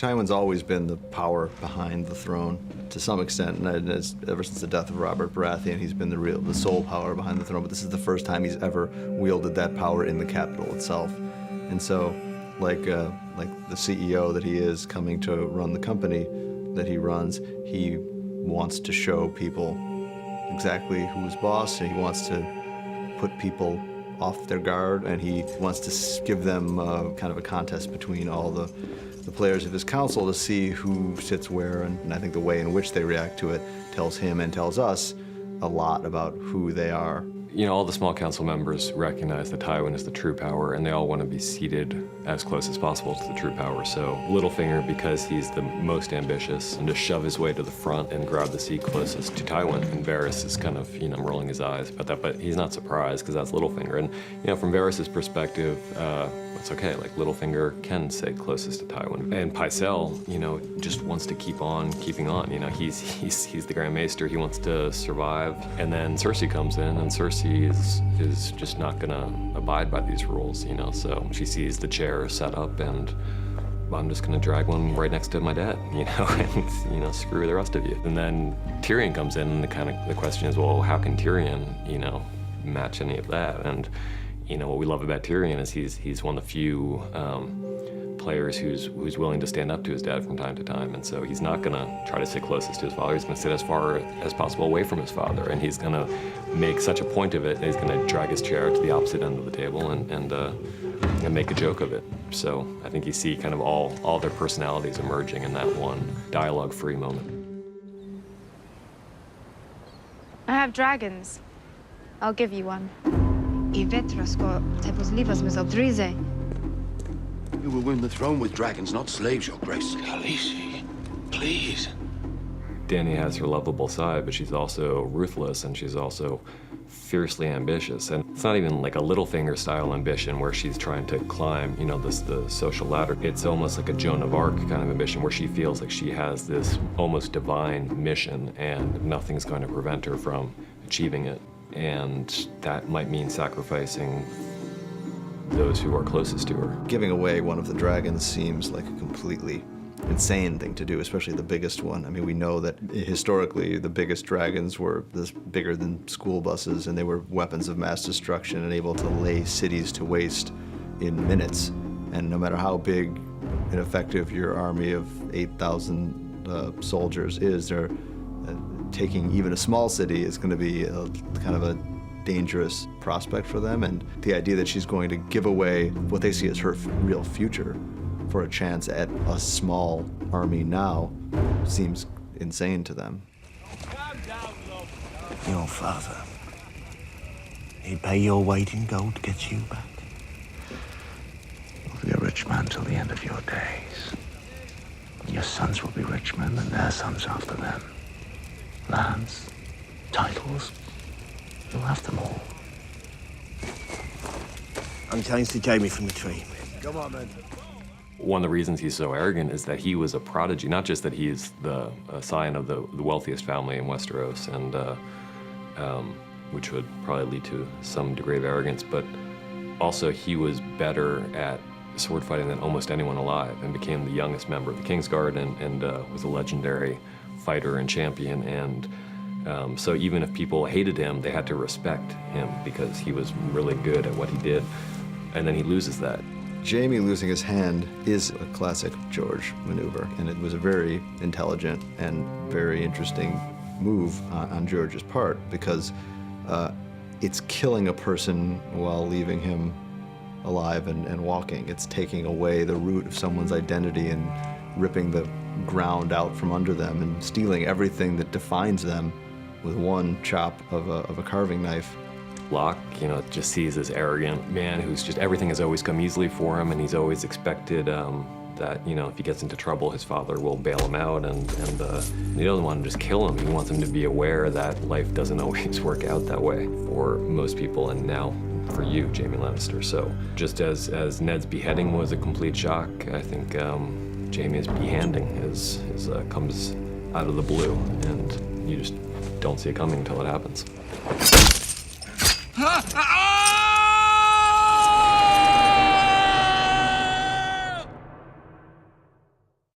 Tywin's always been the power behind the throne to some extent, and ever since the death of Robert Baratheon, he's been the sole power behind the throne. But this is the first time he's ever wielded that power in the capital itself. And so, like the CEO that he is coming to run the company that he runs, he wants to show people exactly who's boss, and he wants to put people off their guard, and he wants to give them kind of a contest between all the players of his council to see who sits where, and I think the way in which they react to it tells him and tells us a lot about who they are. You know, all the small council members recognize that Tywin is the true power, and they all want to be seated as close as possible to the true power. So Littlefinger, because he's the most ambitious, and to shove his way to the front and grab the seat closest to Tywin. And Varys is kind of, you know, rolling his eyes about that, but he's not surprised because that's Littlefinger. And, you know, from Varys' perspective, it's okay. Like, Littlefinger can sit closest to Tywin. And Pycelle, you know, just wants to keep on keeping on. You know, he's the Grand Maester. He wants to survive. And then Cersei comes in, and Cersei is just not gonna abide by these rules, you know. So she sees the chair set up, and I'm just gonna drag one right next to my dad, you know, and, you know, screw the rest of you. And then Tyrion comes in, and the question is, well, how can Tyrion, you know, match any of that? And, you know, what we love about Tyrion is he's one of the few players who's willing to stand up to his dad from time to time. And so he's not gonna try to sit closest to his father. He's gonna sit as far as possible away from his father. And he's gonna make such a point of it that he's gonna drag his chair to the opposite end of the table and make a joke of it. So I think you see kind of all their personalities emerging in that one dialogue-free moment. I have dragons. I'll give you one. I vetra ska te pozliwa sme zodrize. You will win the throne with dragons, not slaves, Your Grace. Khaleesi, please. Dany has her lovable side, but she's also ruthless, and she's also fiercely ambitious. And it's not even like a Littlefinger-style ambition where she's trying to climb, you know, the social ladder. It's almost like a Joan of Arc kind of ambition where she feels like she has this almost divine mission, and nothing's going to prevent her from achieving it. And that might mean sacrificing those who are closest to her. Giving away one of the dragons seems like a completely insane thing to do, especially the biggest one. I mean, we know that historically the biggest dragons were this bigger than school buses, and they were weapons of mass destruction and able to lay cities to waste in minutes. And no matter how big and effective your army of 8,000 soldiers is, they're taking even a small city is going to be kind of a dangerous prospect for them. And the idea that she's going to give away what they see as her real future for a chance at a small army now seems insane to them. Your father, he'd pay your weight in gold to get you back. You'll be a rich man till the end of your days. Your sons will be rich men, and their sons after them. Lands, titles, you'll have them all. I'm telling to Jaime from the tree. Come on, man. One of the reasons he's so arrogant is that he was a prodigy, not just that he's the scion of the wealthiest family in Westeros, and which would probably lead to some degree of arrogance, but also he was better at sword fighting than almost anyone alive, and became the youngest member of the Kingsguard, and was a legendary fighter and champion. And so even if people hated him, they had to respect him because he was really good at what he did. And then he loses that. Jaime losing his hand is a classic George maneuver, and it was a very intelligent and very interesting move on George's part, because it's killing a person while leaving him alive and walking. It's taking away the root of someone's identity and ripping the ground out from under them and stealing everything that defines them with one chop of a carving knife. Locke, you know, just sees this arrogant man who's just, everything has always come easily for him, and he's always expected that, you know, if he gets into trouble, his father will bail him out, and he doesn't want to just kill him. He wants him to be aware that life doesn't always work out that way for most people, and now for you, Jaime Lannister. So just as Ned's beheading was a complete shock, I think Jaime's behanding comes out of the blue, and you just don't see it coming until it happens.